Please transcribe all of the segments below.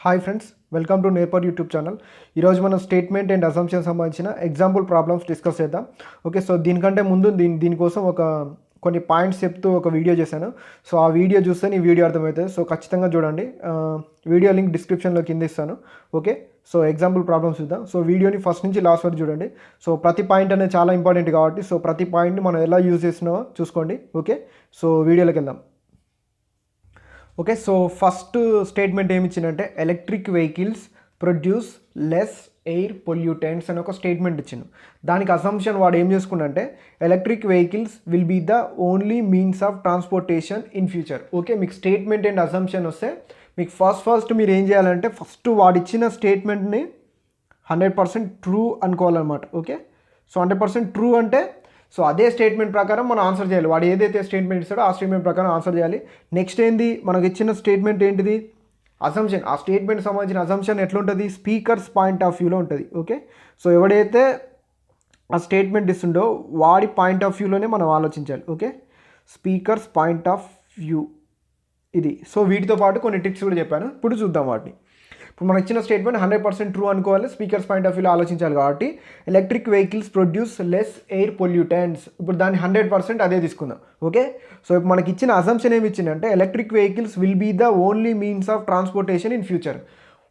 Hi friends, welcome to Napier YouTube channel. ఈరోజు మనం statement and assumption సంబంధించిన example problems discuss చేద్దాం. Okay, so దీనికంటే ముందు దీనికోసం కొన్ని పాయింట్స్ చెప్తూ ఒక వీడియో చేశాను. సో ఆ వీడియో చూస్తే ఈ వీడియో అర్థమవుతుంది. సో ఖచ్చితంగా చూడండి. వీడియో లింక్ డిస్క్రిప్షన్లో కింద ఇస్తాను. ఓకే, సో ఎగ్జాంపుల్ ప్రాబ్లమ్స్ చూద్దాం. సో వీడియోని ఫస్ట్ నుంచి లాస్ట్ వరకు చూడండి. సో ప్రతి పాయింట్ అనేది చాలా ఇంపార్టెంట్ కాబట్టి సో ప్రతి పాయింట్ని మనం ఎలా యూజ్ చేసినామో చూసుకోండి. ఓకే, సో వీడియోలోకి వెళ్దాం. ఓకే, సో ఫస్ట్ స్టేట్మెంట్ ఏమి ఇచ్చిందంటే electric vehicles produce less air pollutants అని ఒక స్టేట్మెంట్ ఇచ్చిండు. దానికి అసంప్షన్ వాడు ఏం చేసుకుంటే electric vehicles will be the only means of transportation in future. Okay, మీకు స్టేట్మెంట్ అండ్ అసంప్షన్ వస్తే మీకు ఫస్ట్ మీరు ఏం చేయాలంటే ఫస్ట్ వాడు ఇచ్చిన స్టేట్మెంట్ని 100% ట్రూ అనుకోవాలన్నమాట. ఓకే, సో 100% ట్రూ అంటే సో అదే స్టేట్మెంట్ ప్రకారం మనం ఆన్సర్ చేయాలి. వాడు ఏదైతే స్టేట్మెంట్ ఇస్తాడో ఆ స్టేట్మెంట్ ప్రకారం ఆన్సర్ చేయాలి. నెక్స్ట్ ఏంది, మనకు ఇచ్చిన స్టేట్మెంట్ ఏంటిది, అసంప్షన్. ఆ స్టేట్మెంట్ సంబంధించిన అసంప్షన్ ఎట్లుంటుంది, స్పీకర్స్ పాయింట్ ఆఫ్ వ్యూలో ఉంటుంది. ఓకే, సో ఎవడైతే ఆ స్టేట్మెంట్ ఇస్తుండో వాడి పాయింట్ ఆఫ్ వ్యూలోనే మనం ఆలోచించాలి. Okay, speakers point of view ఇది. సో వీటితో పాటు కొన్ని టిప్స్ కూడా చెప్పాను, ఇప్పుడు చూద్దాం వాటిని. ఇప్పుడు మనకు ఇచ్చిన స్టేట్మెంట్ 100% ట్రూ అనుకోవాలి, స్పీకర్స్ పాయింట్ ఆఫ్ వ్యూలో ఆలోచించాలి. కాబట్టి electric vehicles produce less air pollutants, ఇప్పుడు దాన్ని 100% అదే తీసుకుందాం. ఓకే, సో ఇప్పుడు మనకి ఇచ్చిన అసంప్షన్ ఏమి ఇచ్చిందంటే electric vehicles will be the only means of transportation in future.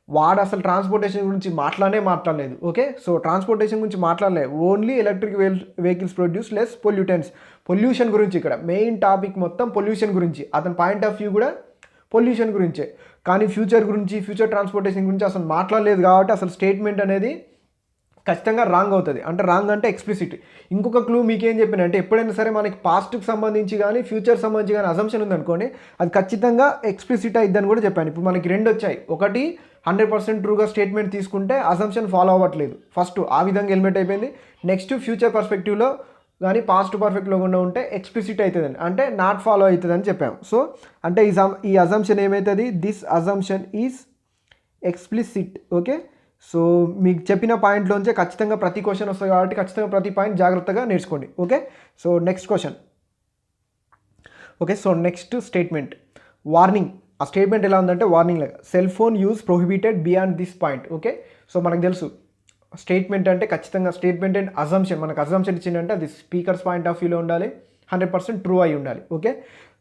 వాడు అసలు ట్రాన్స్పోర్టేషన్ గురించి మాట్లాడలేదు. ఓకే, సో ట్రాన్స్పోర్టేషన్ గురించి మాట్లాడలేదు, only electric vehicles produce less pollutants. Pollution గురించి ఇక్కడ మెయిన్ టాపిక్ మొత్తం పొల్యూషన్ గురించి, అతని పాయింట్ ఆఫ్ వ్యూ కూడా పొల్యూషన్ గురించే. కానీ ఫ్యూచర్ ట్రాన్స్పోర్టేషన్ గురించి అసలు మాట్లాడలేదు కాబట్టి అసలు స్టేట్మెంట్ అనేది ఖచ్చితంగా రాంగ్ అవుతుంది. అంటే రాంగ్ అంటే ఎక్స్ప్లిసిట్. ఇంకొక క్లూ మీకేం చెప్పినంటే ఎప్పుడైనా సరే మనకి పాస్ట్కి సంబంధించి కానీ ఫ్యూచర్ సంబంధించి కానీ అసంప్షన్ ఉందనుకోండి, అది ఖచ్చితంగా ఎక్స్ప్లిసిట్ అయిద్దని కూడా చెప్పాను. ఇప్పుడు మనకి రెండు వచ్చాయి. ఒకటి 100% ట్రూగా స్టేట్మెంట్ తీసుకుంటే అసంప్షన్ ఫాలో అవ్వట్లేదు, ఫస్ట్ ఆ విధంగా ఎలిమినేట్ అయిపోయింది. నెక్స్ట్ ఫ్యూచర్ పర్స్పెక్టివ్లో కానీ పాస్ట్ పర్ఫెక్ట్లో కూడా ఉంటే ఎక్స్ప్లిసిట్ అవుతుందని, అంటే నాట్ ఫాలో అవుతుందని చెప్పాము. సో అంటే ఈ అజంప్షన్ ఏమవుతుంది, this assumption is explicit. Okay, so మీకు చెప్పిన పాయింట్లోంచే ఖచ్చితంగా ప్రతి క్వశ్చన్ వస్తుంది కాబట్టి ఖచ్చితంగా ప్రతి పాయింట్ జాగ్రత్తగా నేర్చుకోండి. Okay, so next question. Okay, so next statement warning. ఆ స్టేట్మెంట్ ఎలా ఉందంటే వార్నింగ్ లాగా, cell phone use prohibited beyond this point. Okay, so మనకు తెలుసు స్టేట్మెంట్ అంటే ఖచ్చితంగా స్టేట్మెంట్ అండ్ అజంప్షన్. మనకు అజంప్షన్ ఇచ్చిందంటే అది స్పీకర్స్ పాయింట్ ఆఫ్ వ్యూలో ఉండాలి, 100% ట్రూ అయి ఉండాలి. Okay,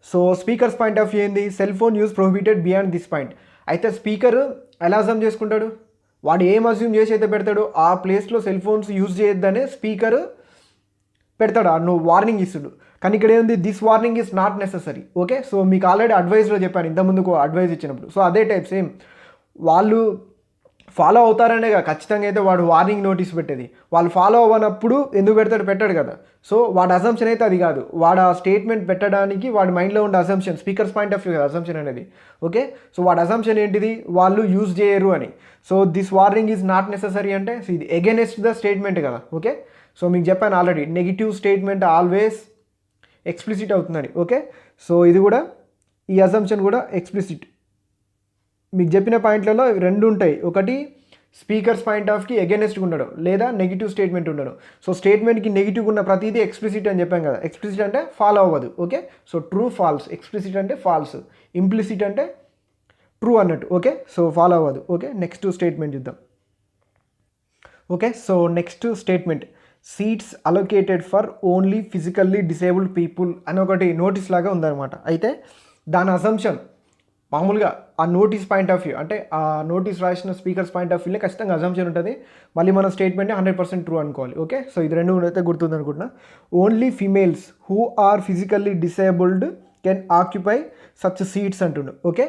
so speaker's point of view ఏంది, cell phone use prohibited beyond this point. అయితే స్పీకర్ ఎలా అజమ్ చేసుకుంటాడు, వాడు ఏం అజ్యూమ్ చేసి అయితే పెడతాడు, ఆ ప్లేస్లో సెల్ ఫోన్స్ యూజ్ చేయొద్దనే స్పీకర్ పెడతాడు, నువ్వు వార్నింగ్ ఇస్తుడు. కానీ ఇక్కడ ఏంది, this warning is not necessary. Okay, so మీకు ఆల్రెడీ అడ్వైస్లో చెప్పాను ఇంతకుముందుకు అడ్వైస్ ఇచ్చినప్పుడు. సో అదే టైప్ సేమ్ వాళ్ళు ఫాలో అవుతారనే కదా ఖచ్చితంగా అయితే వాడు వార్నింగ్ నోటీస్ పెట్టేది. వాళ్ళు ఫాలో అవ్వనప్పుడు ఎందుకు పెట్టాడు కదా. సో వాడి అసంప్షన్ అయితే అది కాదు, వాడు ఆ స్టేట్మెంట్ పెట్టడానికి వాడి మైండ్లో ఉండే assumption, speakers point of view కదా అసంప్షన్ అనేది. ఓకే, సో వాడి అసంప్షన్ ఏంటిది, వాళ్ళు యూజ్ చేయరు అని. So this warning is not necessary అంటే ఇది ఎగెనెస్ట్ ద స్టేట్మెంట్ కదా. ఓకే, సో మీకు చెప్పాను already negative statement always explicit అవుతుందని. ఓకే, సో ఇది కూడా ఈ అసంప్షన్ కూడా ఎక్స్ప్లిసిట్. మీకు చెప్పిన పాయింట్లలో రెండు ఉంటాయి, ఒకటి స్పీకర్స్ పాయింట్ ఆఫ్కి ఎగెనెస్ట్గా ఉండడం, లేదా నెగిటివ్ స్టేట్మెంట్ ఉండడం. సో స్టేట్మెంట్కి నెగిటివ్ ఉన్న ప్రతిదీ ఎక్స్ప్లిసిట్ అని చెప్పాం కదా. ఎక్స్ప్లిసిట్ అంటే ఫాలో అవ్వదు. Okay, so true false, explicit అంటే ఫాల్స్, ఇంప్లిసిట్ అంటే ట్రూ అన్నట్టు. ఓకే, సో ఫాలో అవ్వదు. ఓకే, నెక్స్ట్ స్టేట్మెంట్ చూద్దాం. Okay, so next statement seats allocated for only physically disabled people అని ఒకటి నోటీస్ లాగా ఉందన్నమాట. అయితే దాని అసంప్షన్ మామూలుగా ఆ నోటీస్ పాయింట్ ఆఫ్ వ్యూ, అంటే ఆ నోటీస్ రాసిన స్పీకర్స్ పాయింట్ ఆఫ్ వ్యూలో ఖచ్చితంగా అజంప్షన్ ఉంటుంది. మళ్ళీ మన స్టేట్మెంట్ని 100% ట్రూ అనుకోవాలి. ఓకే, సో ఇది రెండు అయితే గుర్తుంది అనుకుంటున్నా. Only females who are physically disabled can occupy such seats అంటుండు. ఓకే,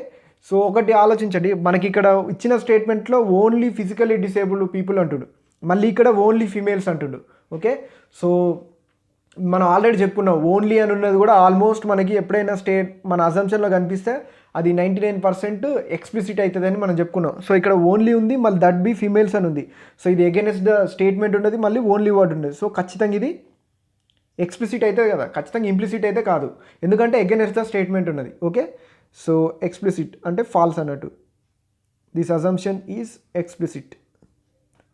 సో ఒకటి ఆలోచించండి, మనకి ఇక్కడ ఇచ్చిన స్టేట్మెంట్లో ఓన్లీ ఫిజికల్లీ డిసేబుల్డ్ పీపుల్ అంటుండు, మళ్ళీ ఇక్కడ ఓన్లీ ఫీమేల్స్ అంటుండు. ఓకే, సో మనం ఆల్రెడీ చెప్పుకున్నాం ఓన్లీ అని ఉన్నది కూడా ఆల్మోస్ట్ మనకి ఎప్పుడైనా మన అజంప్షన్లో కనిపిస్తే అది 99% ఎక్స్ప్లిసిట్ అవుతుందని మనం చెప్పుకున్నాం. సో ఇక్కడ ఓన్లీ ఉంది, మళ్ళీ దట్ బి ఫీమేల్స్ అని ఉంది. సో ఇది అగైనెస్ట్ ద స్టేట్మెంట్ ఉన్నది, మళ్ళీ ఓన్లీ వర్డ్ ఉన్నది. సో ఖచ్చితంగా ఇది ఎక్స్ప్లిసిట్ అవుతుంది కదా, ఖచ్చితంగా ఇంప్లిసిట్ అయితే కాదు, ఎందుకంటే అగైనెస్ట్ ద స్టేట్మెంట్ ఉన్నది. ఓకే, సో ఎక్స్ప్లిసిట్ అంటే ఫాల్స్ అన్నట్టు, this assumption is explicit.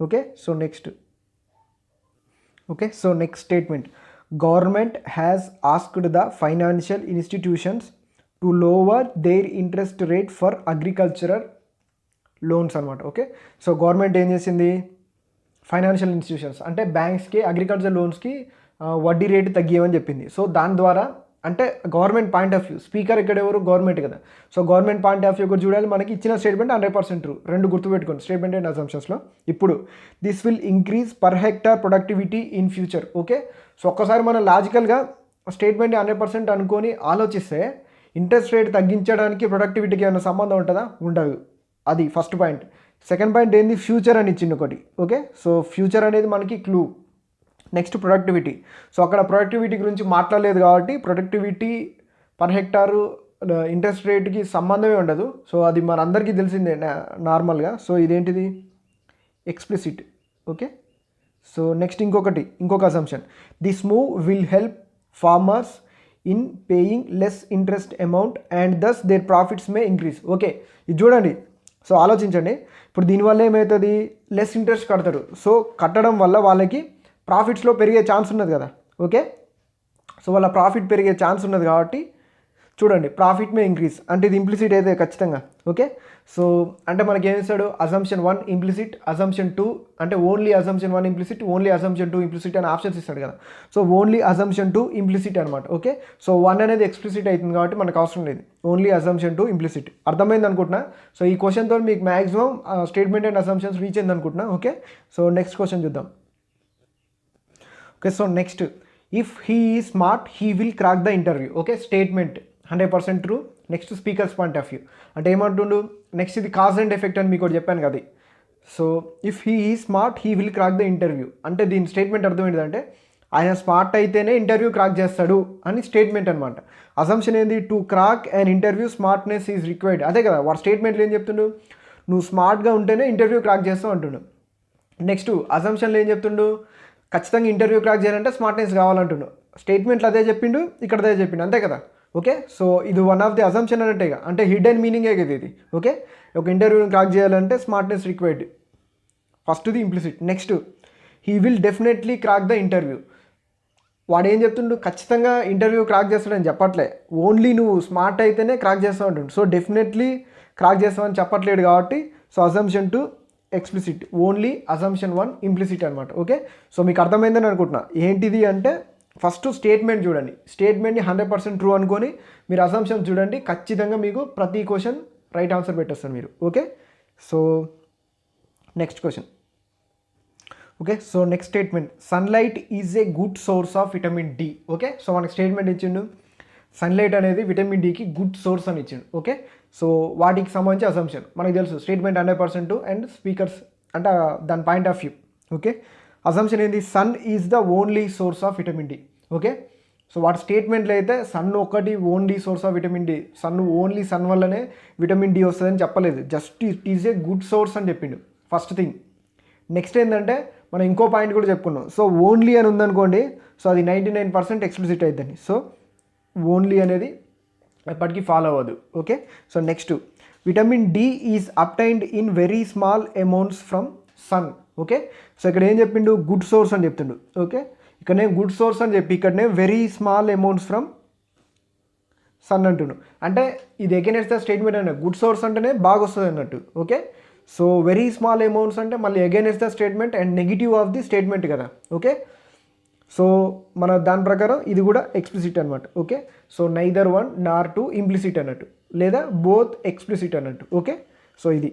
Okay, so next. Okay, so next statement government has asked the financial institutions to lower their interest rate for agricultural loans అనమాట. Okay, so government ఏం చేసింది, financial institutions అంటే బ్యాంక్స్కి agriculture లోన్స్కి వడ్డీ rate తగ్గియమని చెప్పింది. So దాని ద్వారా అంటే government point of view, speaker ఇక్కడ ఎవరు, గవర్నమెంట్ కదా. So government point of view కూడా చూడాలి. మనకి ఇచ్చిన స్టేట్మెంట్ 100% ట్రూ, రెండు గుర్తుపెట్టుకోండి స్టేట్మెంట్ అండ్ అసంప్షన్స్లో. ఇప్పుడు this will increase per hectare productivity in future. Okay, so ఒక్కసారి మనం లాజికల్గా స్టేట్మెంట్ 100% అనుకొని ఆలోచిస్తే ఇంట్రెస్ట్ రేట్ తగ్గించడానికి ప్రొడక్టివిటీకి ఏమైనా సంబంధం ఉంటుందా, ఉండదు. అది ఫస్ట్ పాయింట్. సెకండ్ పాయింట్ ఏంది, ఫ్యూచర్ అని ఇచ్చింది ఒకటి. ఓకే, సో ఫ్యూచర్ అనేది మనకి క్లూ. నెక్స్ట్ ప్రొడక్టివిటీ, సో అక్కడ ప్రొడక్టివిటీ గురించి మాట్లాడలేదు కాబట్టి ప్రొడక్టివిటీ పర్ హెక్టారు ఇంట్రెస్ట్ రేట్కి సంబంధమే ఉండదు. సో అది మనందరికీ తెలిసిందే నార్మల్గా. సో ఇదేంటిది, ఎక్స్ప్లిసిట్. ఓకే, సో నెక్స్ట్ ఇంకొక assumption, this move will help farmers in paying less interest amount and thus their profits may increase. Okay, ఇది చూడండి, సో ఆలోచించండి. ఇప్పుడు దీనివల్ల ఏమవుతుంది, లెస్ ఇంట్రెస్ట్ కడతారు. సో కట్టడం వల్ల వాళ్ళకి ప్రాఫిట్స్లో పెరిగే ఛాన్స్ ఉన్నది కదా. ఓకే, సో వాళ్ళ ప్రాఫిట్ పెరిగే ఛాన్స్ ఉన్నది కాబట్టి చూడండి, ప్రాఫిట్ మే ఇంక్రీజ్ అంటే ఇది ఇంప్లిసిట్ అయితే ఖచ్చితంగా. ఓకే, సో అంటే మనకి ఏమి ఇస్తాడు, అజంప్షన్ 1 ఇంప్లిసిట్, అజంప్షన్ 2 అంటే only assumption 1 implicit, only assumption 2 implicit అని ఆప్షన్స్ ఇస్తాడు కదా. సో ఓన్లీ అజంప్షన్ 2 ఇంప్లిసిట్ అనమాట. ఓకే, సో 1 అనేది ఎక్స్ప్లిసిట్ అవుతుంది కాబట్టి మనకు అవసరం లేదు, ఓన్లీ అజంప్షన్ 2 ఇంప్లిసిట్. అర్థమైంది అనుకుంటున్నా. సో ఈ క్వశ్చన్తో మీకు maximum statement and assumptions reach అయింది అనుకుంటున్నా. ఓకే, సో నెక్స్ట్ క్వశ్చన్ చూద్దాం. Okay, so next, if he is smart he will crack the interview. Okay, statement 100% true. Next speaker's point of view అంటే ఏమంటుండు, నెక్స్ట్ ఇది cause and effect అని మీకు చెప్పాను కదా. So if he is smart he will crack the interview అంటే దీని statement అర్థం ఏంటంటే ఆయన స్మార్ట్ అయితేనే ఇంటర్వ్యూ క్రాక్ చేస్తాడు అని స్టేట్మెంట్ అనమాట. అసంప్షన్ ఏంది, to crack and interview smartness is required. అదే కదా వాడు స్టేట్మెంట్లో ఏం చెప్తుండు, నువ్వు స్మార్ట్గా ఉంటేనే ఇంటర్వ్యూ క్రాక్ చేస్తావు అంటుండు. నెక్స్ట్ అసంప్షన్లో ఏం చెప్తుండు, ఖచ్చితంగా ఇంటర్వ్యూ క్రాక్ చేయాలంటే స్మార్ట్నెస్ కావాలంటుండు. స్టేట్మెంట్లో అదే చెప్పిండు, ఇక్కడ అదే చెప్పిండు, అంతే కదా. ఓకే, సో ఇది వన్ ఆఫ్ ది అజంప్షన్ అన్నట్టేగా, అంటే హిడెన్ మీనింగే కదా ఇది. ఓకే, ఒక ఇంటర్వ్యూని క్రాక్ చేయాలంటే స్మార్ట్నెస్ రిక్వైర్డ్, ఫస్ట్ది implicit. Next, he will definitely crack the interview. వాడు ఏం చెప్తుండు, ఖచ్చితంగా ఇంటర్వ్యూ క్రాక్ చేస్తాడని చెప్పట్లే, ఓన్లీ నువ్వు స్మార్ట్ అయితేనే క్రాక్ చేస్తావు అంటుండు. సో డెఫినెట్లీ క్రాక్ చేస్తామని చెప్పట్లేడు కాబట్టి so assumption 2 explicit, only assumption 1 implicit అనమాట. ఓకే, సో మీకు అర్థమైందని అనుకుంటున్నా. ఏంటిది అంటే ఫస్ట్ స్టేట్మెంట్ చూడండి, స్టేట్మెంట్ని 100% ట్రూ అనుకొని మీరు అసంప్షన్ చూడండి, ఖచ్చితంగా మీకు ప్రతి క్వశ్చన్ రైట్ ఆన్సర్ పెట్టేస్తారు మీరు. Okay, so next question. Okay, so next statement, sunlight is a good source of vitamin D. Okay, so మనకి స్టేట్మెంట్ ఇచ్చిండు, సన్లైట్ అనేది విటమిన్ డికి గుడ్ సోర్స్ అని ఇచ్చిండు. ఓకే, సో వాటికి సంబంధించి అసంప్షన్ మనకు తెలుసు, స్టేట్మెంట్ 100% అండ్ స్పీకర్స్ అంటే దాని point of view. Okay, assumption ఏంది, sun is the only source of vitamin D. Okay, so వాటి స్టేట్మెంట్లో అయితే సన్ ఒకటి only source of vitamin D, only sun వల్లనే విటమిన్ డి వస్తుందని చెప్పలేదు, just it is a good source అని చెప్పిండు ఫస్ట్ థింగ్. నెక్స్ట్ ఏంటంటే మనం ఇంకో పాయింట్ కూడా చెప్పుకున్నాం, సో ఓన్లీ అని ఉందనుకోండి, సో అది 99% ఎక్స్ప్లిసిట్ అవుతుంది. సో ఓన్లీ అనేది ఎప్పటికీ ఫాలో అవ్వదు. Okay, so next, vitamin D is obtained in very small amounts from sun. Okay, so ఇక్కడ ఏం చెప్పిండు, గుడ్ సోర్స్ అని చెప్తుండు. ఓకే, ఇక్కడనే గుడ్ సోర్స్ అని చెప్పి ఇక్కడనే very small amounts from sun అంటుండు, అంటే ఇది అగైనెస్ట్ ద స్టేట్మెంట్ అన్న, గుడ్ సోర్స్ అంటేనే బాగా వస్తుంది అన్నట్టు. Okay, so very small amounts అంటే మళ్ళీ against the statement and negative of the statement కదా. ఓకే, సో మన దాని ప్రకారం ఇది కూడా ఎక్స్ప్లిసిట్ అనమాట. Okay, so neither 1 nor 2 implicit అన్నట్టు, లేదా బోత్ ఎక్స్ప్లిసిట్ అన్నట్టు. ఓకే, సో ఇది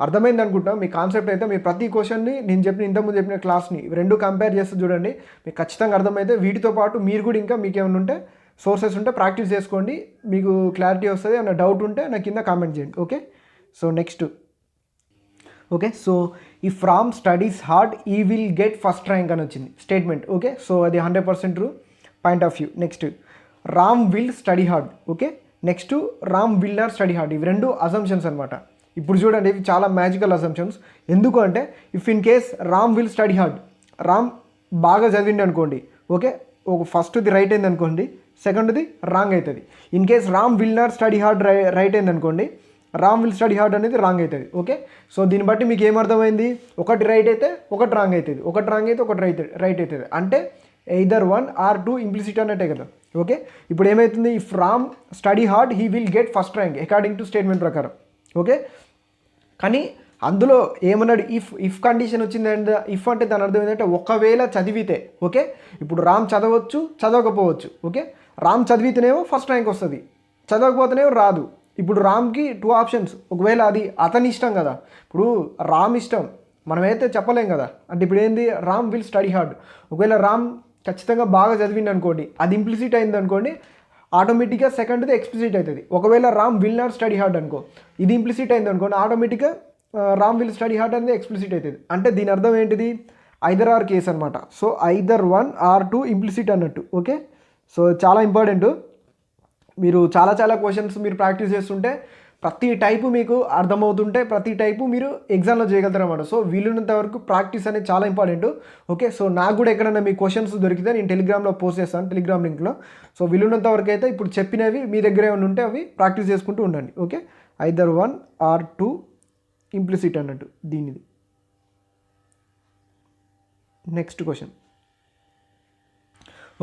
అర్థమైంది అనుకుంటా మీ కాన్సెప్ట్. అయితే మీ ప్రతి క్వశ్చన్ని నేను ఇంతకుముందు చెప్పిన క్లాస్ని రెండు కంపేర్ చేస్తే చూడండి, మీకు ఖచ్చితంగా అర్థమైతే. వీటితో పాటు మీరు కూడా ఇంకా మీకు ఏమైనా ఉంటే సోర్సెస్ ఉంటే ప్రాక్టీస్ చేసుకోండి, మీకు క్లారిటీ వస్తుంది. ఏమైనా డౌట్ ఉంటే నాకు కింద కామెంట్ చేయండి. Okay, so next. Okay, so ఈ ఫ్రామ్ స్టడీస్ హార్డ్ ఈ విల్ గెట్ ఫస్ట్ ర్యాంక్ అని వచ్చింది స్టేట్మెంట్. ఓకే, సో అది 100% true point of view. Next, Ram will study hard. Okay, next Ram will not study hard. ఇవి రెండు అసంప్షన్స్ అనమాట. ఇప్పుడు చూడండి, ఇవి చాలా మ్యాజికల్ అసంప్షన్స్. ఎందుకు అంటే if in case Ram will study hard, Ram బాగా చదివిండి అనుకోండి. ఓకే, ఒక ఫస్ట్ది రైట్ అయింది అనుకోండి, సెకండ్ది రాంగ్ అవుతుంది. In case Ram will not study hard right అయింది అనుకోండి, రామ్ విల్ స్టడీ హార్డ్ అనేది రాంగ్ అవుతుంది. ఓకే, సో దీన్ని బట్టి మీకు ఏమర్థమైంది, ఒకటి రైట్ అయితే ఒకటి రాంగ్ అవుతుంది, ఒకటి రాంగ్ అయితే ఒకటి రైట్ అవుతుంది, అంటే ఎయిదర్ 1 or 2 ఇంప్లిసిట్ అన్నట్టే కదా. ఓకే, ఇప్పుడు ఏమవుతుంది, if Ram study hard he will get first rank according to statement ప్రకారం. ఓకే, కానీ అందులో ఏమన్నాడు, ఇఫ్ కండిషన్ వచ్చిందంటే, ఇఫ్ అంటే దాని అర్థం ఏంటంటే ఒకవేళ చదివితే, ఓకే. ఇప్పుడు రామ్ చదవచ్చు, చదవకపోవచ్చు, ఓకే. రామ్ చదివితేనేమో ఫస్ట్ ర్యాంక్ వస్తుంది, చదవకపోతేనేమో రాదు. ఇప్పుడు రామ్కి 2 ఆప్షన్స్. ఒకవేళ అది అతని ఇష్టం కదా, ఇప్పుడు రామ్ ఇష్టం మనమైతే చెప్పలేం కదా. అంటే ఇప్పుడు ఏంది, రామ్ విల్ స్టడీ హార్డ్. ఒకవేళ రామ్ ఖచ్చితంగా బాగా చదివింది అనుకోండి, అది ఇంప్లిసిట్ అయింది అనుకోండి, ఆటోమేటిక్గా సెకండ్ది ఎక్స్ప్లిసిట్ అవుతుంది. ఒకవేళ Ram will not study hard అనుకో, ఇది ఇంప్లిసిట్ అయింది అనుకోండి, ఆటోమేటిక్గా రామ్ విల్ స్టడీ హార్డ్ అనేది ఎక్స్ప్లిసిట్ అవుతుంది. అంటే దీని అర్థం ఏంటిది, ఐదర్ ఆర్ కేస్ అనమాట. సో ఐదర్ 1 ఆర్ 2 ఇంప్లిసిట్ అన్నట్టు, ఓకే. సో చాలా ఇంపార్టెంట్. మీరు చాలా క్వశ్చన్స్ మీరు ప్రాక్టీస్ చేస్తుంటే ప్రతి టైపు మీకు అర్థమవుతుంటే ప్రతి టైపు మీరు ఎగ్జామ్లో చేయగలుగుతారు అనమాట. సో వీలున్నంత వరకు ప్రాక్టీస్ అనేది చాలా ఇంపార్టెంట్, ఓకే. సో నాకు కూడా ఎక్కడైనా మీ క్వశ్చన్స్ దొరికితే నేను టెలిగ్రామ్లో పోస్ట్ చేస్తాను, టెలిగ్రామ్ లింక్లో. సో వీలున్నంత వరకు అయితే ఇప్పుడు చెప్పినవి మీ దగ్గర ఏమైనా ఉంటే అవి ప్రాక్టీస్ చేసుకుంటూ ఉండండి, ఓకే. ఐదర్ 1 ఆర్ 2 ఇంప్లిసిట్ అన్నట్టు దీనిది. Next question,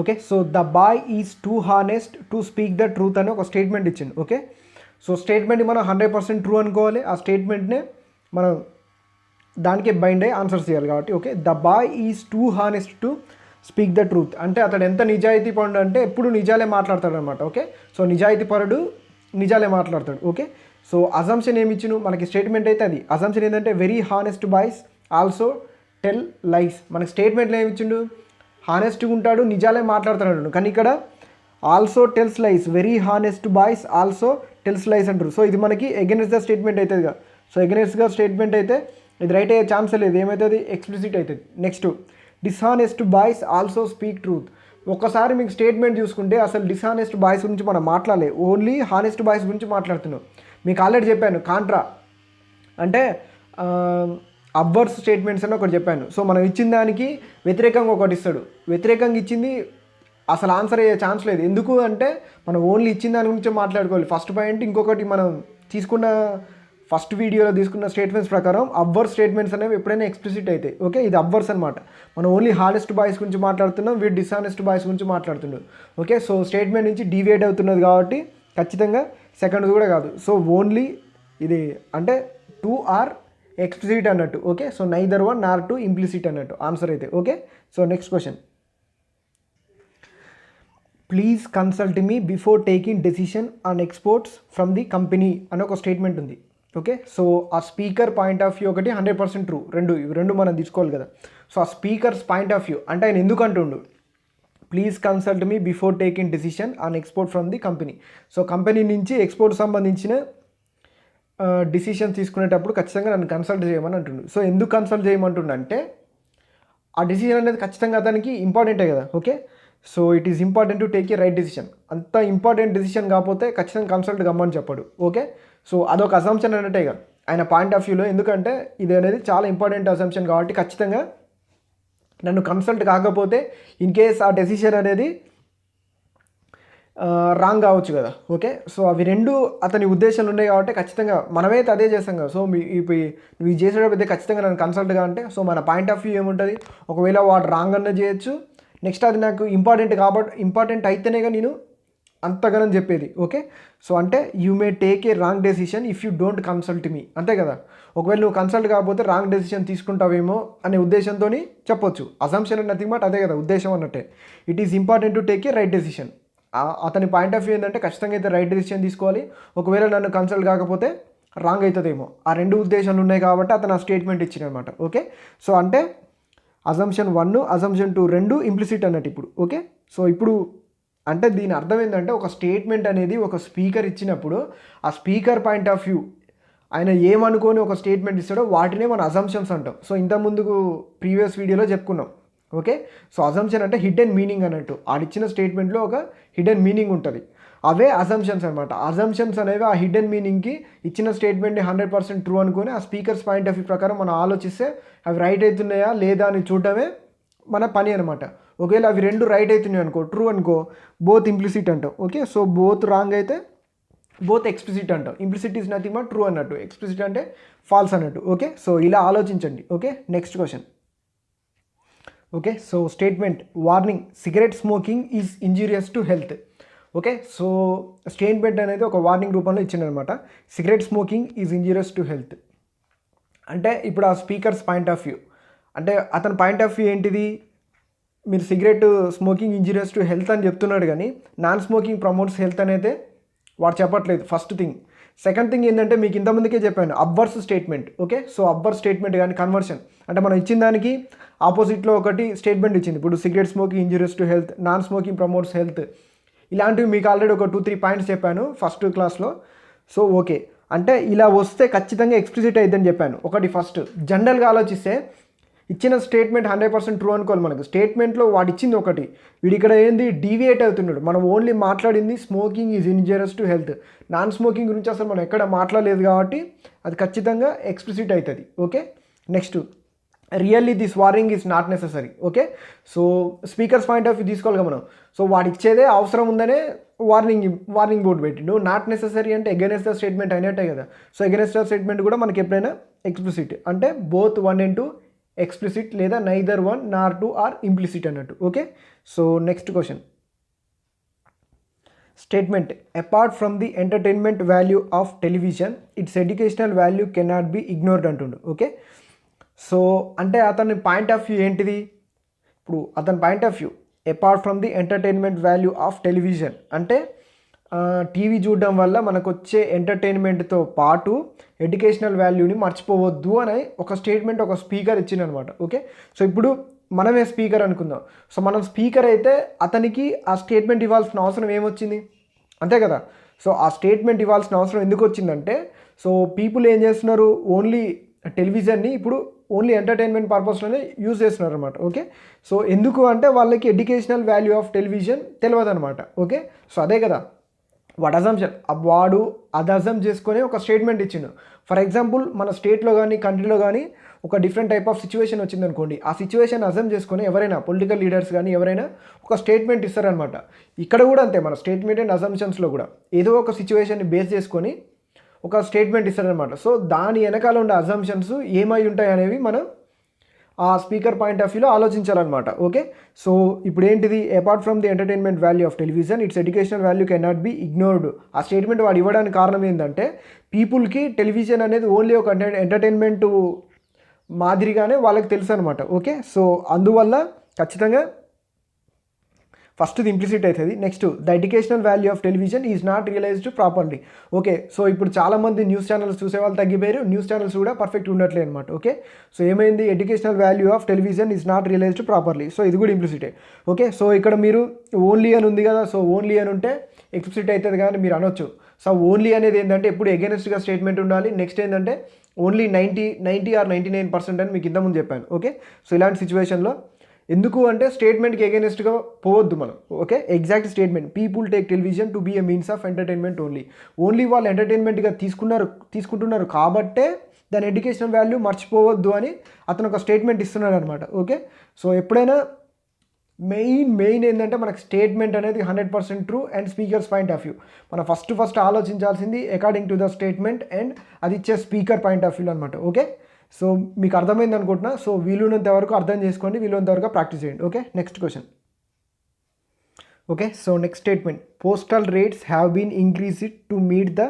okay. So the boy is two honest to speak the truth అని ఒక స్టేట్మెంట్ ఇచ్చింది, ఓకే. సో స్టేట్మెంట్ మనం 100% ట్రూ అనుకోవాలి. ఆ స్టేట్మెంట్నే మనం దానికే బైండ్ అయ్యి ఆన్సర్స్ చేయాలి కాబట్టి, okay. The boy is two honest to speak the truth అంటే అతడు ఎంత నిజాయితీ పరుడు అంటే ఎప్పుడు నిజాలే మాట్లాడతాడు అనమాట, ఓకే. సో నిజాయితీ పరుడు నిజాలే మాట్లాడతాడు, ఓకే. సో అజంప్షన్ ఏమి ఇచ్చిన మనకి స్టేట్మెంట్ అయితే అది అజంప్షన్ ఏంటంటే very honest boys also tell lies. మనకి స్టేట్మెంట్లో ఏమి ఇచ్చిండు, హానెస్ట్గా ఉంటాడు, నిజాలే మాట్లాడుతున్నాడు. కానీ ఇక్కడ also tells lies, very honest boys also tells lies అంటారు. సో ఇది మనకి ఎగెన్స్ట్ ద స్టేట్మెంట్ అవుతుంది కదా. సో ఎగెన్స్ట్గా స్టేట్మెంట్ అయితే ఇది రైట్ అయ్యే ఛాన్స్ లేదు, ఏమవుతుంది ఎక్స్ప్లిసిట్ అవుతుంది. Next dishonest boys also speak truth. ఒక్కసారి మీకు స్టేట్మెంట్ చూసుకుంటే అసలు డిస్హానెస్ట్ బాయ్స్ గురించి మనం మాట్లాడలే, ఓన్లీ హానెస్ట్ బాయ్స్ గురించి మాట్లాడుతున్నాం. మీకు ఆల్రెడీ చెప్పాను కాంట్రా అంటే అబ్వర్స్ స్టేట్మెంట్స్ అని ఒకటి చెప్పాను. సో మనం ఇచ్చిన దానికి వ్యతిరేకంగా ఒకటి ఇస్తాడు, వ్యతిరేకంగా ఇచ్చింది అసలు ఆన్సర్ అయ్యే ఛాన్స్ లేదు. ఎందుకు అంటే మనం ఓన్లీ ఇచ్చిన దాని గురించి మాట్లాడుకోవాలి ఫస్ట్ పాయింట్. ఇంకొకటి మనం తీసుకున్న ఫస్ట్ వీడియోలో తీసుకున్న స్టేట్మెంట్స్ ప్రకారం అబ్వర్స్ స్టేట్మెంట్స్ అనేవి ఎప్పుడైనా ఎక్స్ప్లిసిట్ అవుతాయి, ఓకే. ఇది అబ్వర్స్ అనమాట. మనం ఓన్లీ హానెస్ట్ బాయ్స్ గురించి మాట్లాడుతున్నాం, వీడు డిస్హానెస్ట్ బాయ్స్ గురించి మాట్లాడుతున్నాడు, ఓకే. సో స్టేట్మెంట్ నుంచి డీవియేట్ అవుతున్నది కాబట్టి ఖచ్చితంగా సెకండ్ కూడా కాదు. సో ఓన్లీ ఇది అంటే 2 ఆర్ ఎక్స్ప్లిసిట్ అన్నట్టు, ఓకే. సో నైదర్ 1 నార్ 2 ఇంప్లిసిట్ అన్నట్టు ఆన్సర్ అయితే, okay. So next question, please consult me before taking decision on exports from the company అని ఒక స్టేట్మెంట్ ఉంది, ఓకే. సో ఆ స్పీకర్ పాయింట్ ఆఫ్ వ్యూ ఒకటి 100% ట్రూ, రెండు మనం తీసుకోవాలి కదా. సో ఆ స్పీకర్స్ పాయింట్ ఆఫ్ వ్యూ అంటే ఆయన ఎందుకు అంటుండు, please consult me before taking decision on export from the company. So company నుంచి ఎక్స్పోర్ట్ సంబంధించిన డిసిషన్ తీసుకునేటప్పుడు ఖచ్చితంగా నన్ను కన్సల్ట్ చేయమని అంటుండు. సో ఎందుకు కన్సల్ట్ చేయమంటుండు అంటే ఆ డెసిషన్ అనేది ఖచ్చితంగా అతనికి ఇంపార్టెంటే కదా, okay. So it is important to take a right decision. అంత ఇంపార్టెంట్ డెసిషన్ కాకపోతే ఖచ్చితంగా కన్సల్ట్ కమ్మని చెప్పాడు, ఓకే. సో అదొక అసంప్షన్ అన్నట్టే కదా ఆయన పాయింట్ ఆఫ్ వ్యూలో. ఎందుకంటే ఇది అనేది చాలా ఇంపార్టెంట్ అసంప్షన్ కాబట్టి ఖచ్చితంగా నన్ను కన్సల్ట్ కాకపోతే ఇన్ కేస్ ఆ డెసిషన్ అనేది రాంగ్ కావచ్చు కదా, ఓకే. సో అవి రెండు అతని ఉద్దేశాలు ఉన్నాయి కాబట్టి ఖచ్చితంగా మనమైతే అదే చేస్తాం కదా. సో నువ్వు చేసేటప్పుడు ఖచ్చితంగా నన్ను కన్సల్ట్గా అంటే సో మన పాయింట్ ఆఫ్ వ్యూ ఏముంటుంది, ఒకవేళ వాడు రాంగ్ అన్న చేయొచ్చు, నెక్స్ట్ అది నాకు ఇంపార్టెంట్ అయితేనేగా నేను అంతగానని చెప్పేది, ఓకే. సో అంటే you may take a wrong decision if you don't consult me, అంతే కదా. ఒకవేళ నువ్వు కన్సల్ట్ కాకపోతే రాంగ్ డెసిషన్ తీసుకుంటావేమో అనే ఉద్దేశంతో చెప్పొచ్చు. అసంప్షన్ అండ్ నథింగ్ బట్ అదే కదా ఉద్దేశం అన్నట్టే. It is important to take a right decision. అతని పాయింట్ ఆఫ్ వ్యూ ఏంటంటే ఖచ్చితంగా అయితే రైట్ డెసిషన్ తీసుకోవాలి, ఒకవేళ నన్ను కన్సల్ట్ కాకపోతే రాంగ్ అవుతుందేమో. ఆ రెండు ఉద్దేశాలు ఉన్నాయి కాబట్టి అతను ఆ స్టేట్మెంట్ ఇచ్చినమాట, ఓకే. సో అంటే అజంప్షన్ 1 అజంప్షన్ 2 రెండు ఇంప్లిసిట్ అన్నట్టు ఇప్పుడు, ఓకే. సో ఇప్పుడు అంటే దీని అర్థం ఏంటంటే ఒక స్టేట్మెంట్ అనేది ఒక స్పీకర్ ఇచ్చినప్పుడు ఆ స్పీకర్ పాయింట్ ఆఫ్ వ్యూ ఆయన ఏమనుకొని ఒక స్టేట్మెంట్ ఇస్తాడో వాటినే మన అజంప్షన్స్ అంటాం. సో ఇంతకుముందుకు ప్రీవియస్ వీడియోలో చెప్పుకున్నాం, ఓకే. సో అజంప్షన్ అంటే హిడెన్ మీనింగ్ అన్నట్టు, ఆడిచ్చిన స్టేట్మెంట్లో ఒక హిడెన్ మీనింగ్ ఉంటుంది, అవే అజంప్షన్స్ అనమాట. అజంప్షన్స్ అనేవి ఆ హిడెన్ మీనింగ్కి ఇచ్చిన స్టేట్మెంట్ని 100% ట్రూ అనుకొని ఆ స్పీకర్స్ పాయింట్ ఆఫ్ వ్యూ ప్రకారం మనం ఆలోచిస్తే అవి రైట్ అవుతున్నాయా లేదా అని చూడటమే మన పని అనమాట. ఒకవేళ అవి రెండు రైట్ అవుతున్నాయి అనుకో, ట్రూ అనుకో, బోత్ ఇంప్లిసిట్ అంటాం, ఓకే. సో బోత్ రాంగ్ అయితే బోత్ ఎక్స్ప్లిసిట్ అంటాం. Implicit is nothing but true అన్నట్టు, ఎక్స్ప్లిసిట్ అంటే ఫాల్స్ అన్నట్టు, ఓకే. సో ఇలా ఆలోచించండి, okay. Next question, okay. So statement warning cigarette smoking is injurious to health, okay. So statement అనేది ఒక warning రూపంలో ఇచ్చిందనమాట, cigarette smoking is injurious to health. అంటే ఇప్పుడు ఆ స్పీకర్స్ పాయింట్ ఆఫ్ వ్యూ, అంటే అతని పాయింట్ ఆఫ్ వ్యూ ఏంటిది, మీరు cigarette smoking injurious to health అని చెప్తున్నాడు కానీ నాన్ స్మోకింగ్ ప్రమోట్స్ హెల్త్ అనేది వాడు చెప్పట్లేదు. First thing. సెకండ్ థింగ్ ఏంటంటే మీకు ఇంతమందికే చెప్పాను అబ్వర్స్ స్టేట్మెంట్. ఓకే, సో అబ్వర్స్ స్టేట్మెంట్ కానీ కన్వర్షన్ అంటే మనం ఇచ్చిన దానికి ఆపోజిట్లో ఒకటి స్టేట్మెంట్ ఇచ్చింది. ఇప్పుడు cigarette smoking injurious to health, non smoking promotes health, ఇలాంటివి మీకు ఆల్రెడీ ఒక 2-3 పాయింట్స్ చెప్పాను ఫస్ట్ క్లాస్లో. సో ఓకే, అంటే ఇలా వస్తే ఖచ్చితంగా ఎక్స్ప్లిసిట్ అయిద్దని చెప్పాను. ఒకటి ఫస్ట్ జనరల్గా ఆలోచిస్తే ఇచ్చిన స్టేట్మెంట్ 100% ట్రూ అనుకోవాలి. మనకు స్టేట్మెంట్లో వాడు ఇచ్చింది ఒకటి, వీడు ఇక్కడ ఏంది డీవియేట్ అవుతున్నాడు. మనం ఓన్లీ మాట్లాడింది smoking is injurious to health, non smoking గురించి అసలు మనం ఎక్కడ మాట్లాడలేదు కాబట్టి అది ఖచ్చితంగా ఎక్స్ప్లిసిట్ అవుతుంది. Okay, next really this warning is not necessary. Okay, so speaker's point of view తీసుకోవాలి మనం. సో వాడు ఇచ్చేదే అవసరం ఉందనే వార్నింగ్ బోర్డు పెట్టిండు. నాట్ నెససరీ అంటే ఎగెనెస్ట్ ద స్టేట్మెంట్ అయినట్టే కదా. సో ఎగెనెస్ట్ ద స్టేట్మెంట్ కూడా మనకి ఎప్పుడైనా ఎక్స్ప్లిసిట్ అంటే బోత్ 1 and 2 ఎక్స్ప్లిసిట్ లేదా నైదర్ 1 nor 2 ఆర్ ఇంప్లిసిట్ అన్నట్టు. Okay, so next question. Statement apart from the entertainment value of television it's educational value cannot be ignored అంటుండు. Okay, so అంటే అతని point of view ఏంటిది, ఇప్పుడు అతని point of view apart from the entertainment value of television అంటే TV చూడడం వల్ల మనకు వచ్చే ఎంటర్టైన్మెంట్తో పాటు ఎడ్యుకేషనల్ వాల్యూని మర్చిపోవద్దు అని ఒక స్టేట్మెంట్ ఒక స్పీకర్ ఇచ్చిందనమాట. ఓకే, సో ఇప్పుడు మనమే స్పీకర్ అనుకుందాం. సో మనం స్పీకర్ అయితే అతనికి ఆ స్టేట్మెంట్ ఇవ్వాల్సిన అవసరం ఏమొచ్చింది, అంతే కదా. సో ఆ స్టేట్మెంట్ ఇవ్వాల్సిన అవసరం ఎందుకు వచ్చిందంటే, సో పీపుల్ ఏం చేస్తున్నారు, ఓన్లీ టెలివిజన్ని ఇప్పుడు ఓన్లీ ఎంటర్టైన్మెంట్ పర్పస్లోనే యూజ్ చేస్తున్నారు అనమాట. ఓకే, సో ఎందుకు అంటే వాళ్ళకి ఎడ్యుకేషనల్ వాల్యూ ఆఫ్ టెలివిజన్ తెలియదు అనమాట. ఓకే, సో అదే కదా వాడు అజంప్షన్, వాడు అది అజంప్ చేసుకొని ఒక స్టేట్మెంట్ ఇచ్చిండు. ఫర్ ఎగ్జాంపుల్ మన స్టేట్లో కానీ కంట్రీలో కానీ ఒక డిఫరెంట్ టైప్ ఆఫ్ సిచ్యువేషన్ వచ్చిందనుకోండి, ఆ సిచ్యువేషన్ అజంప్ చేసుకొని ఎవరైనా పొలిటికల్ లీడర్స్ కానీ ఎవరైనా ఒక స్టేట్మెంట్ ఇస్తారనమాట. ఇక్కడ కూడా అంతే, మన స్టేట్మెంట్ అండ్ అజంప్షన్స్లో కూడా ఏదో ఒక సిచ్యువేషన్ని బేస్ చేసుకొని ఒక స్టేట్మెంట్ ఇస్తారనమాట. సో దాని వెనకాల ఉండే అజంప్షన్స్ ఏమై ఉంటాయి అనేవి మనం ఆ స్పీకర్ పాయింట్ ఆఫ్ వ్యూలో ఆలోచించాలన్నమాట. ఓకే, సో ఇప్పుడు ఏంటిది, apart from the entertainment value of television it's educational value can not be ignored. ఆ స్టేట్మెంట్ వాడు ఇవ్వడానికి కారణం ఏంటంటే పీపుల్కి టెలివిజన్ అనేది ఓన్లీ ఒక ఎంటర్టైన్మెంట్ మాదిరిగానే వాళ్ళకి తెలుసు అనమాట. ఓకే, సో అందువల్ల ఖచ్చితంగా ఫస్ట్ ఇది ఇంప్లిసిట్ అవుతుంది. Next the educational value of television is not realised properly. Okay, so ఇప్పుడు చాలామంది న్యూస్ ఛానల్స్ చూసే వాళ్ళు తగ్గిపోయారు, న్యూస్ ఛానల్స్ కూడా పర్ఫెక్ట్ ఉండట్లేదు అనమాట. ఓకే, సో ఏమైంది, educational value of television is not realised properly. So ఇది కూడా ఇంప్లిసిటే. ఓకే, సో ఇక్కడ మీరు ఓన్లీ అని ఉంది కదా, సో ఓన్లీ అని ఉంటే ఎక్స్ప్లిసిట్ అవుతుంది కానీ మీరు అనొచ్చు. సో ఓన్లీ అనేది ఏంటంటే ఎప్పుడు ఎగెనెస్ట్గా స్టేట్మెంట్ ఉండాలి. నెక్స్ట్ ఏంటంటే ఓన్లీ 90 ఆర్ 99% అని మీకు ఇంతకుముందు చెప్పాను. ఓకే, సో ఇలాంటి సిచ్యువేషన్లో ఎందుకు అంటే స్టేట్మెంట్కి ఎగెనెస్ట్గా పోవద్దు మనం. Okay, exact statement people take television to be a means of entertainment only వాళ్ళు ఎంటర్టైన్మెంట్గా తీసుకుంటున్నారు కాబట్టే దాని ఎడ్యుకేషనల్ వాల్యూ మర్చిపోవద్దు అని అతను ఒక స్టేట్మెంట్ ఇస్తున్నాడు అనమాట. ఓకే, సో ఎప్పుడైనా మెయిన్ ఏంటంటే మనకు స్టేట్మెంట్ అనేది 100% true and speakers point of view. మనం ఫస్ట్ ఆలోచించాల్సింది according to the statement and అది ఇచ్చే స్పీకర్ పాయింట్ ఆఫ్ వ్యూ అనమాట. ఓకే, సో మీకు అర్థమైంది అనుకుంటున్నా. సో వీలున్నంత వరకు అర్థం చేసుకోండి, వీలున్నంత వరకు ప్రాక్టీస్ చేయండి. Okay, next question. Okay, so next statement postal rates have been increased to meet the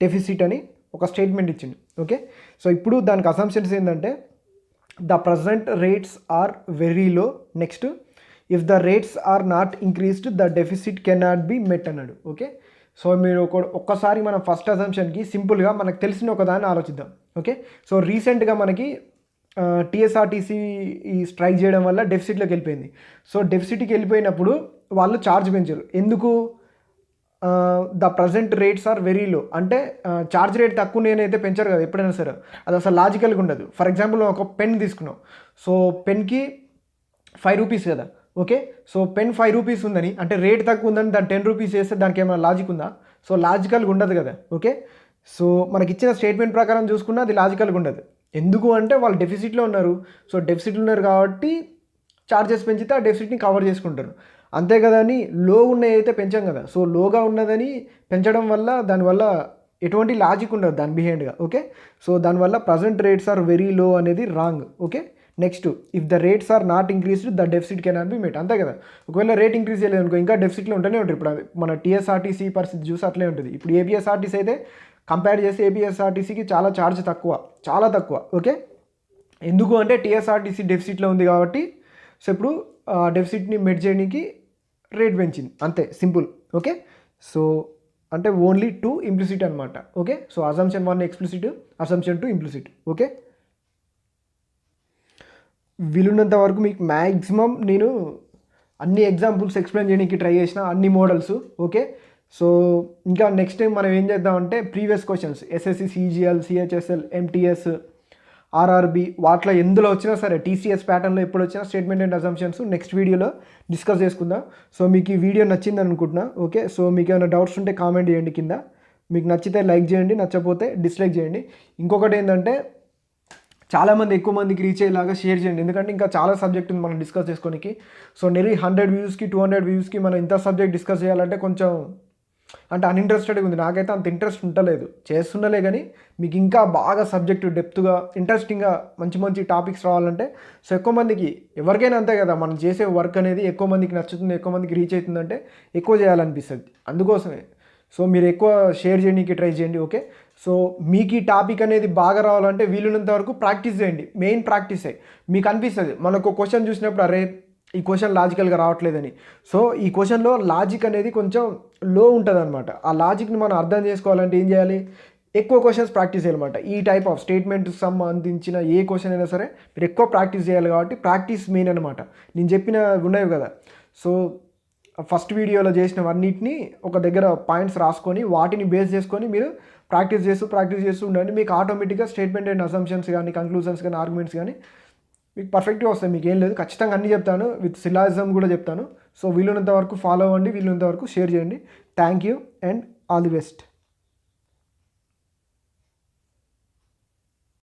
deficit అని ఒక స్టేట్మెంట్ ఇచ్చింది. ఓకే, సో ఇప్పుడు దానికి అసంప్షన్స్ ఏంటంటే the present rates are very low, next if the rates are not increased the deficit cannot be met అన్నాడు. Okay, so మీరు ఒక్కసారి మనం ఫస్ట్ అజంప్షన్కి సింపుల్గా మనకు తెలిసిన ఒక దాన్ని ఆలోచిద్దాం. ఓకే, సో రీసెంట్గా మనకి టీఎస్ఆర్టీసీ ఈ స్ట్రైక్ చేయడం వల్ల డెఫిసిట్లోకి వెళ్ళిపోయింది. సో డెఫిసిట్కి వెళ్ళిపోయినప్పుడు వాళ్ళు ఛార్జ్ పెంచారు. ఎందుకు, the present rates are very low అంటే ఛార్జ్ రేట్ తక్కువ నేనైతే పెంచారు కదా ఎప్పుడైనా సరే, అది అసలు లాజికల్గా ఉండదు. ఫర్ ఎగ్జాంపుల్ ఒక పెన్ తీసుకున్నాం, సో పెన్కి 5 రూపీస్ కదా. ఓకే, సో పెన్ 5 రూపీస్ ఉందని అంటే రేట్ తక్కువ ఉందని దాన్ని 10 రూపీస్ చేస్తే దానికి ఏమైనా లాజిక్ ఉందా? సో లాజికల్గా ఉండదు కదా. ఓకే, సో మనకి ఇచ్చిన స్టేట్మెంట్ ప్రకారం చూసుకున్నా అది లాజికల్గా ఉండదు. ఎందుకు అంటే వాళ్ళు డెఫిసిట్లో ఉన్నారు. సో డెఫిసిట్లో ఉన్నారు కాబట్టి ఛార్జెస్ పెంచితే ఆ డెఫిసిట్ని కవర్ చేసుకుంటారు, అంతే కదా అని లో ఉన్నవి అయితే పెంచాం కదా. సో లోగా ఉన్నదని పెంచడం వల్ల దానివల్ల ఎటువంటి లాజిక్ ఉండదు దాని బిహైండ్గా. ఓకే, సో దానివల్ల present rates are very low అనేది wrong. Okay, next if the rates are not increased the deficit cannot be met, అంతే కదా. ఒకవేళ రేట్ ఇంక్రీజ్ చేయలేదు అనుకో ఇంకా డెఫిసిట్లో ఉంటూనే ఉంటుంది. ఇప్పుడు మన టీఎస్ఆర్టీసీ పరిస్థితి చూసి అట్లే ఉంటుంది. ఇప్పుడు ఏపీఎస్ఆర్టీసీ అయితే కంపేర్ చేస్తే ఏపీఎస్ఆర్టీసీకి చాలా ఛార్జ్ తక్కువ, చాలా తక్కువ. ఓకే, ఎందుకు అంటే టీఎస్ఆర్టీసీ డెఫిసిట్లో ఉంది కాబట్టి సో ఇప్పుడు డెఫిసిట్ని మెట్ చేయడానికి రేట్ పెంచింది, అంతే సింపుల్. ఓకే, సో అంటే ఓన్లీ 2 ఇంప్లిసిట్ అనమాట. Okay, so assumption 1 explicit, assumption 2 implicit. Okay, వీలున్నంత వరకు మీకు మ్యాక్సిమం నేను అన్ని ఎగ్జాంపుల్స్ ఎక్స్ప్లెయిన్ చేయడానికి ట్రై చేసిన, అన్ని మోడల్స్. ఓకే, సో ఇంకా నెక్స్ట్ టైం మనం ఏం చేద్దామంటే previous questions SSC, CGL, CHSL, MTS, RRB వాటిలో ఎందులో వచ్చినా సరే, టీసీఎస్ ప్యాటర్న్లో ఎప్పుడు వచ్చినా స్టేట్మెంట్ అండ్ అజంప్షన్స్ నెక్స్ట్ వీడియోలో డిస్కస్ చేసుకుందాం. సో మీకు ఈ వీడియో నచ్చింది అనుకుంటున్నా. ఓకే, సో మీకు ఏమైనా డౌట్స్ ఉంటే కామెంట్ చేయండి కింద. మీకు నచ్చితే లైక్ చేయండి, నచ్చకపోతే డిస్లైక్ చేయండి. ఇంకొకటి ఏంటంటే చాలామంది ఎక్కువ మందికి రీచ్ అయ్యేలాగా షేర్ చేయండి, ఎందుకంటే ఇంకా చాలా సబ్జెక్ట్ ఉంది మనం డిస్కస్ చేసుకోనికి. సో నెరీ 100 వ్యూస్కి 200 వ్యూస్కి మనం ఇంత సబ్జెక్ట్ డిస్కస్ చేయాలంటే కొంచెం అంటే అన్ఇంట్రెస్టెడ్గా ఉంది. నాకైతే అంత ఇంట్రెస్ట్ ఉండలేదు, చేస్తుండలే. కానీ మీకు ఇంకా బాగా సబ్జెక్టు డెప్త్గా ఇంట్రెస్టింగ్గా మంచి మంచి టాపిక్స్ రావాలంటే సో ఎక్కువ మందికి, ఎవరికైనా అంతే కదా, మనం చేసే వర్క్ అనేది ఎక్కువ మందికి నచ్చుతుంది, ఎక్కువ మందికి రీచ్ అవుతుందంటే ఎక్కువ చేయాలనిపిస్తుంది. అందుకోసమే సో మీరు ఎక్కువ షేర్ చేయడానికి ట్రై చేయండి. ఓకే, సో మీకు ఈ టాపిక్ అనేది బాగా రావాలంటే వీలున్నంత వరకు ప్రాక్టీస్ చేయండి. మెయిన్ ప్రాక్టీసే. మీకు అనిపిస్తుంది మనకు క్వశ్చన్ చూసినప్పుడు అరే ఈ క్వశ్చన్ లాజికల్గా రావట్లేదని. సో ఈ క్వశ్చన్లో లాజిక్ అనేది కొంచెం లో ఉంటుంది అనమాట. ఆ లాజిక్ని మనం అర్థం చేసుకోవాలంటే ఏం చేయాలి, ఎక్కువ క్వశ్చన్స్ ప్రాక్టీస్ చేయాలన్నమాట. ఈ టైప్ ఆఫ్ స్టేట్మెంట్ సంబంధించిన ఏ క్వశ్చన్ అయినా సరే మీరు ఎక్కువ ప్రాక్టీస్ చేయాలి. కాబట్టి ప్రాక్టీస్ మెయిన్ అనమాట. నేను చెప్పిన ఉన్నాయి కదా, సో ఫస్ట్ వీడియోలో చేసినవన్నిటిని ఒక దగ్గర పాయింట్స్ రాసుకొని వాటిని బేస్ చేసుకొని మీరు ప్రాక్టీస్ చేస్తూ ఉండండి. మీకు ఆటోమేటిక్గా స్టేట్మెంట్ అండ్ అసంప్షన్స్ కానీ, కంక్లూజన్స్ కానీ, ఆర్గ్యుమెంట్స్ కానీ మీకు పర్ఫెక్ట్గా వస్తాయి. మీకు ఏం లేదు, ఖచ్చితంగా అన్నీ చెప్తాను, విత్ సిలాజిజం కూడా చెప్తాను. సో వీలున్నంత వరకు ఫాలో అవ్వండి, వీలున్నంత వరకు షేర్ చేయండి. Thank you and all the best.